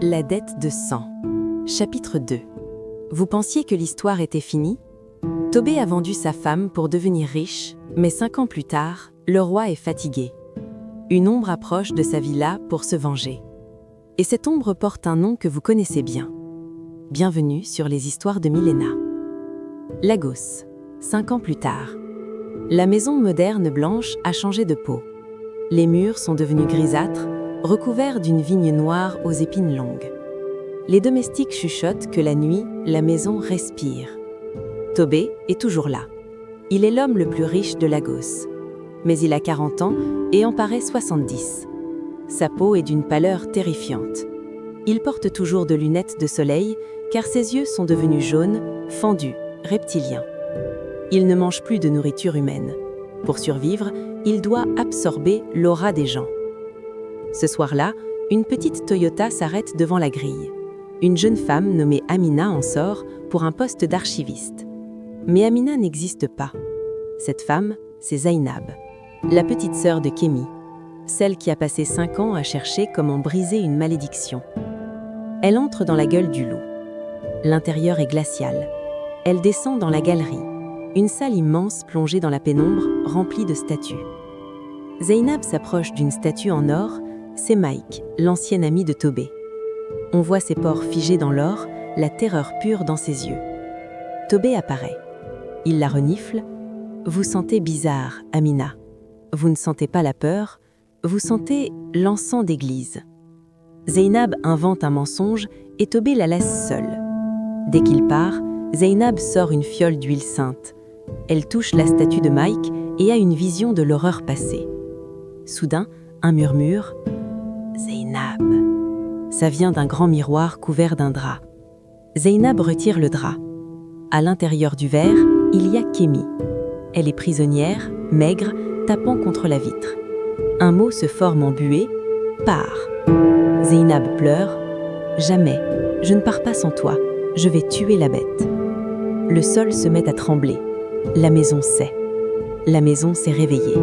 La dette de sang. Chapitre 2. Vous pensiez que l'histoire était finie? Tobé a vendu sa femme pour devenir riche, mais 5 ans plus tard, le roi est fatigué. Une ombre approche de sa villa pour se venger. Et cette ombre porte un nom que vous connaissez bien. Bienvenue sur les histoires de Milena. Lagos. 5 ans plus tard. La maison moderne blanche a changé de peau. Les murs sont devenus grisâtres, recouverts d'une vigne noire aux épines longues. Les domestiques chuchotent que la nuit, la maison respire. Tobé est toujours là. Il est l'homme le plus riche de Lagos. Mais il a 40 ans et en paraît 70. Sa peau est d'une pâleur terrifiante. Il porte toujours de lunettes de soleil car ses yeux sont devenus jaunes, fendus, reptiliens. Il ne mange plus de nourriture humaine. Pour survivre, il doit absorber l'aura des gens. Ce soir-là, une petite Toyota s'arrête devant la grille. Une jeune femme nommée Amina en sort pour un poste d'archiviste. Mais Amina n'existe pas. Cette femme, c'est Zainab, la petite sœur de Kémi, celle qui a passé 5 ans à chercher comment briser une malédiction. Elle entre dans la gueule du loup. L'intérieur est glacial. Elle descend dans la galerie, une salle immense plongée dans la pénombre, remplie de statues. Zainab s'approche d'une statue en or, c'est Mike, l'ancien ami de Tobé. On voit ses pores figés dans l'or, la terreur pure dans ses yeux. Tobé apparaît. Il la renifle. « Vous sentez bizarre, Amina. Vous ne sentez pas la peur, vous sentez l'encens d'église. » Zainab invente un mensonge et Tobé la laisse seule. Dès qu'il part, Zainab sort une fiole d'huile sainte. Elle touche la statue de Mike et a une vision de l'horreur passée. Soudain, un murmure. « Zainab !» Ça vient d'un grand miroir couvert d'un drap. Zainab retire le drap. À l'intérieur du verre, il y a Kémi. Elle est prisonnière, maigre, tapant contre la vitre. Un mot se forme en buée. « Pars !» Zainab pleure. « Jamais, je ne pars pas sans toi. Je vais tuer la bête. » Le sol se met à trembler. La maison sait. La maison s'est réveillée.